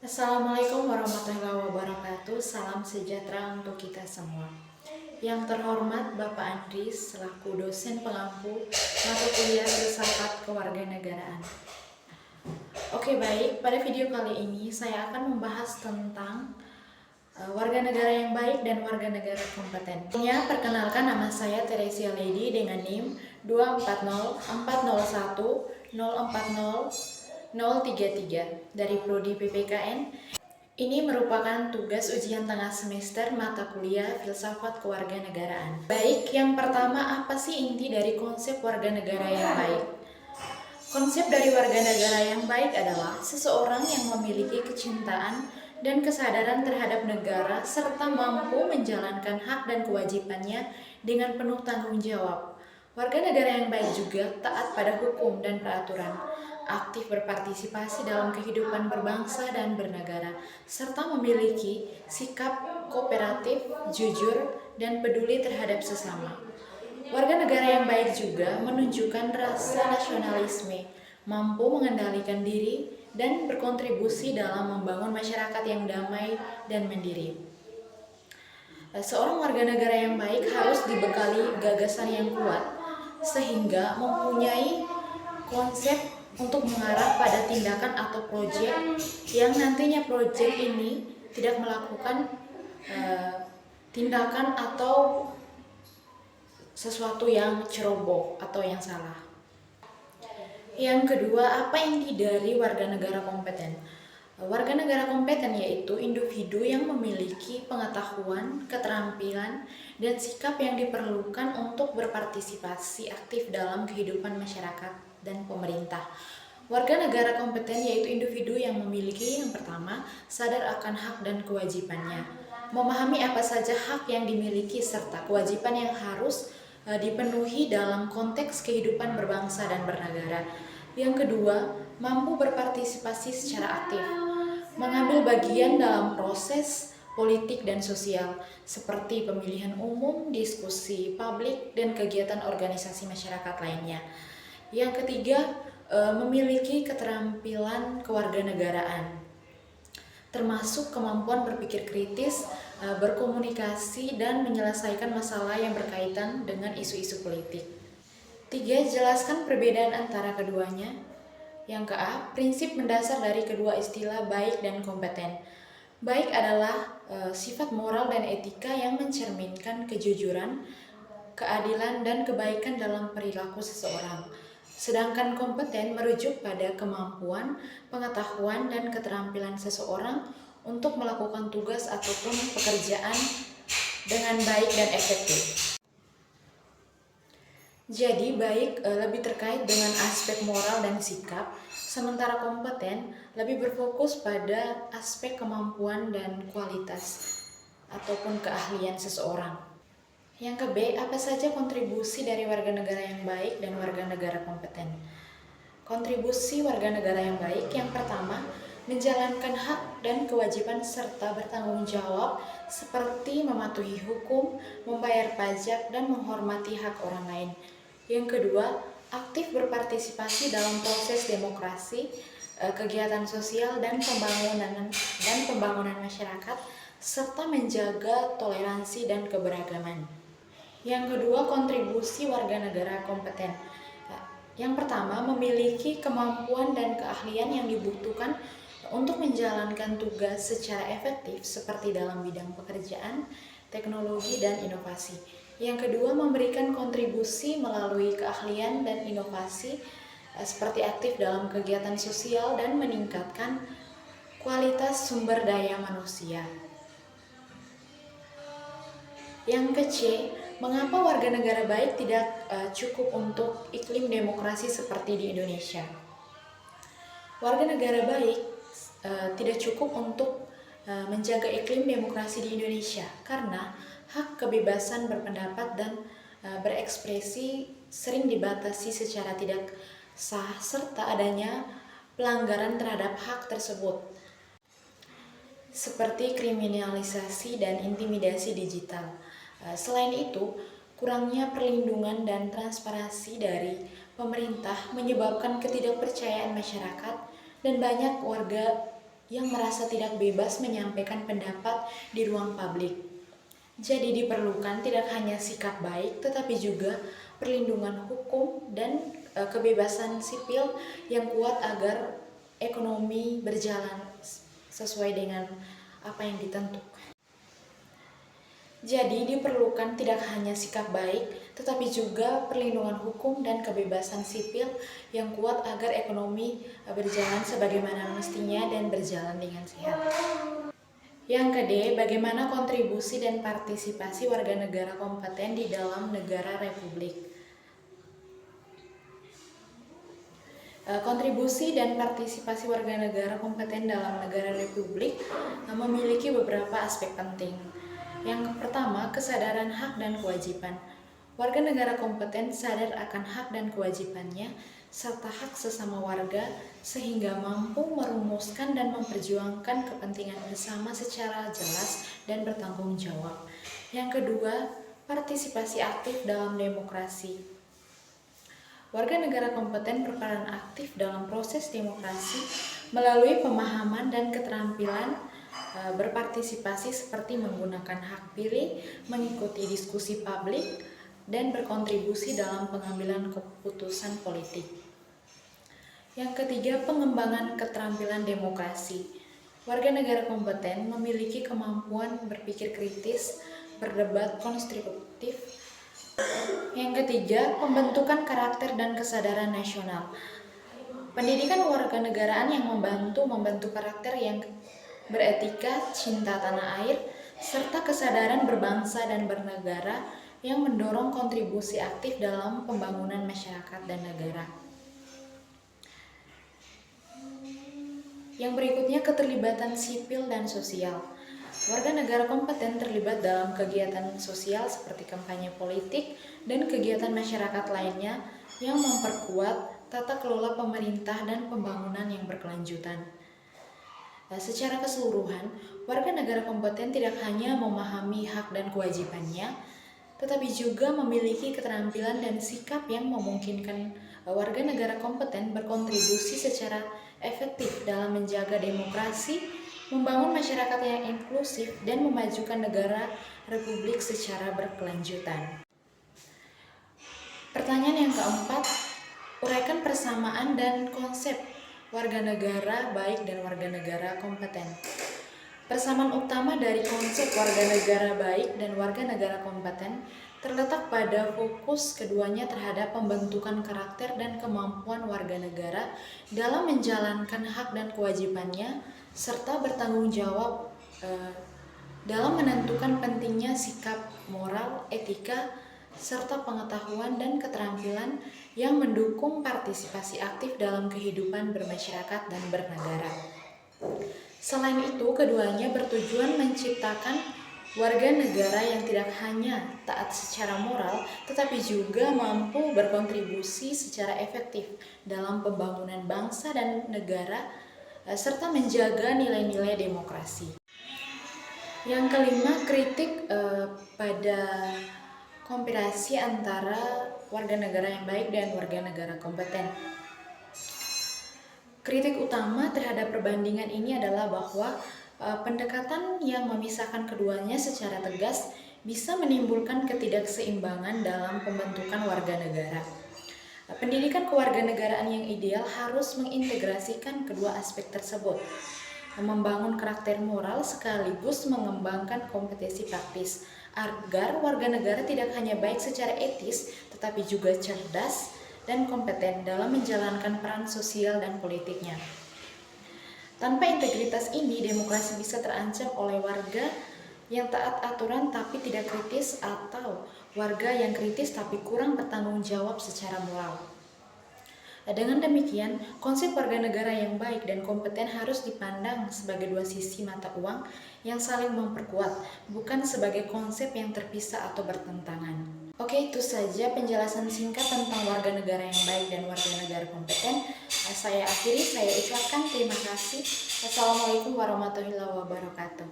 Assalamualaikum warahmatullahi wabarakatuh. Salam sejahtera untuk kita semua. Yang terhormat Bapak Andris selaku dosen pengampu mata kuliah Filsafat Kewarganegaraan. Oke, baik. Pada video kali ini saya akan membahas tentang warga negara yang baik dan warga negara kompeten. Perkenalkan, nama saya Teresia Lady dengan NIM 24040040033 dari Prodi PPKN. Ini merupakan tugas ujian tengah semester mata kuliah Filsafat Kewarganegaraan. Baik, yang pertama, apa sih inti dari konsep warga negara yang baik? Konsep dari warga negara yang baik adalah seseorang yang memiliki kecintaan dan kesadaran terhadap negara serta mampu menjalankan hak dan kewajibannya dengan penuh tanggung jawab. Warga negara yang baik juga taat pada hukum dan peraturan, aktif berpartisipasi dalam kehidupan berbangsa dan bernegara, serta memiliki sikap kooperatif, jujur, dan peduli terhadap sesama. Warga negara yang baik juga menunjukkan rasa nasionalisme, mampu mengendalikan diri, dan berkontribusi dalam membangun masyarakat yang damai dan mandiri. Seorang warga negara yang baik harus dibekali gagasan yang kuat, sehingga mempunyai konsep untuk mengarah pada tindakan atau proyek yang nantinya proyek ini tidak melakukan tindakan atau sesuatu yang ceroboh atau yang salah. Yang kedua, apa inti dari warga negara kompeten? Warga negara kompeten yaitu individu yang memiliki pengetahuan, keterampilan, dan sikap yang diperlukan untuk berpartisipasi aktif dalam kehidupan masyarakat dan pemerintah. Warga negara kompeten yaitu individu yang memiliki, yang pertama, sadar akan hak dan kewajibannya, memahami apa saja hak yang dimiliki serta kewajiban yang harus dipenuhi dalam konteks kehidupan berbangsa dan bernegara. Yang kedua, mampu berpartisipasi secara aktif, mengambil bagian dalam proses politik dan sosial seperti pemilihan umum, diskusi publik, dan kegiatan organisasi masyarakat lainnya. Yang ketiga, memiliki keterampilan kewarganegaraan, termasuk kemampuan berpikir kritis, berkomunikasi, dan menyelesaikan masalah yang berkaitan dengan isu-isu politik. 3. Jelaskan perbedaan antara keduanya. Yang ke-A, prinsip mendasar dari kedua istilah baik dan kompeten. Baik adalah sifat moral dan etika yang mencerminkan kejujuran, keadilan, dan kebaikan dalam perilaku seseorang. Sedangkan kompeten merujuk pada kemampuan, pengetahuan, dan keterampilan seseorang untuk melakukan tugas ataupun pekerjaan dengan baik dan efektif. Jadi baik lebih terkait dengan aspek moral dan sikap, sementara kompeten lebih berfokus pada aspek kemampuan dan kualitas ataupun keahlian seseorang. Yang ke-B, apa saja kontribusi dari warga negara yang baik dan warga negara kompeten? Kontribusi warga negara yang baik, yang pertama, menjalankan hak dan kewajiban serta bertanggung jawab seperti mematuhi hukum, membayar pajak, dan menghormati hak orang lain. Yang kedua, aktif berpartisipasi dalam proses demokrasi, kegiatan sosial, dan pembangunan masyarakat, serta menjaga toleransi dan keberagaman. Yang kedua, kontribusi warga negara kompeten. Yang pertama, memiliki kemampuan dan keahlian yang dibutuhkan untuk menjalankan tugas secara efektif seperti dalam bidang pekerjaan, teknologi, dan inovasi. Yang kedua, memberikan kontribusi melalui keahlian dan inovasi seperti aktif dalam kegiatan sosial dan meningkatkan kualitas sumber daya manusia. Yang ke-C, mengapa warga negara baik tidak cukup untuk iklim demokrasi seperti di Indonesia? Warga negara baik tidak cukup untuk menjaga iklim demokrasi di Indonesia karena hak kebebasan berpendapat dan berekspresi sering dibatasi secara tidak sah serta adanya pelanggaran terhadap hak tersebut seperti kriminalisasi dan intimidasi digital. Selain itu, kurangnya perlindungan dan transparansi dari pemerintah menyebabkan ketidakpercayaan masyarakat dan banyak warga yang merasa tidak bebas menyampaikan pendapat di ruang publik. Jadi diperlukan tidak hanya sikap baik, tetapi juga perlindungan hukum dan kebebasan sipil yang kuat agar ekonomi berjalan sesuai dengan apa yang ditentukan. Jadi diperlukan tidak hanya sikap baik, tetapi juga perlindungan hukum dan kebebasan sipil yang kuat agar ekonomi berjalan sebagaimana mestinya dan berjalan dengan sehat. Yang kedua, bagaimana kontribusi dan partisipasi warga negara kompeten di dalam negara republik. Kontribusi dan partisipasi warga negara kompeten dalam negara republik memiliki beberapa aspek penting. Yang pertama, kesadaran hak dan kewajiban. Warga negara kompeten sadar akan hak dan kewajibannya serta hak sesama warga sehingga mampu merumuskan dan memperjuangkan kepentingan bersama secara jelas dan bertanggung jawab. Yang kedua, partisipasi aktif dalam demokrasi. Warga negara kompeten berperan aktif dalam proses demokrasi melalui pemahaman dan keterampilan berpartisipasi seperti menggunakan hak pilih, mengikuti diskusi publik, dan berkontribusi dalam pengambilan keputusan politik. Yang ketiga, pengembangan keterampilan demokrasi. Warga negara kompeten memiliki kemampuan berpikir kritis, berdebat konstruktif. Yang ketiga, pembentukan karakter dan kesadaran nasional. Pendidikan kewarganegaraan yang membantu karakter yang beretika, cinta tanah air, serta kesadaran berbangsa dan bernegara yang mendorong kontribusi aktif dalam pembangunan masyarakat dan negara. Yang berikutnya, keterlibatan sipil dan sosial. Warga negara kompeten terlibat dalam kegiatan sosial seperti kampanye politik dan kegiatan masyarakat lainnya yang memperkuat tata kelola pemerintah dan pembangunan yang berkelanjutan. Secara keseluruhan, warga negara kompeten tidak hanya memahami hak dan kewajibannya, tetapi juga memiliki keterampilan dan sikap yang memungkinkan warga negara kompeten berkontribusi secara efektif dalam menjaga demokrasi, membangun masyarakat yang inklusif, dan memajukan negara republik secara berkelanjutan. Pertanyaan yang keempat, uraikan persamaan dan konsep warga negara baik dan warga negara kompeten. Persamaan utama dari konsep warga negara baik dan warga negara kompeten terletak pada fokus keduanya terhadap pembentukan karakter dan kemampuan warga negara dalam menjalankan hak dan kewajibannya, serta bertanggung jawab dalam menentukan pentingnya sikap moral, etika, serta pengetahuan dan keterampilan yang mendukung partisipasi aktif dalam kehidupan bermasyarakat dan bernegara. Selain itu, keduanya bertujuan menciptakan warga negara yang tidak hanya taat secara moral, tetapi juga mampu berkontribusi secara efektif dalam pembangunan bangsa dan negara, serta menjaga nilai-nilai demokrasi. Yang kelima, kritik pada kompilasi antara warga negara yang baik dan warga negara kompeten. Kritik utama terhadap perbandingan ini adalah bahwa pendekatan yang memisahkan keduanya secara tegas bisa menimbulkan ketidakseimbangan dalam pembentukan warga negara. Pendidikan kewarganegaraan yang ideal harus mengintegrasikan kedua aspek tersebut, membangun karakter moral sekaligus mengembangkan kompetensi praktis agar warga negara tidak hanya baik secara etis tetapi juga cerdas dan kompeten dalam menjalankan peran sosial dan politiknya. Tanpa integritas ini, demokrasi bisa terancam oleh warga yang taat aturan tapi tidak kritis atau warga yang kritis tapi kurang bertanggung jawab secara moral. Dengan demikian, konsep warga negara yang baik dan kompeten harus dipandang sebagai dua sisi mata uang yang saling memperkuat, bukan sebagai konsep yang terpisah atau bertentangan. Oke, itu saja penjelasan singkat tentang warga negara yang baik dan warga negara kompeten. Saya akhiri, saya ucapkan terima kasih. Assalamualaikum warahmatullahi wabarakatuh.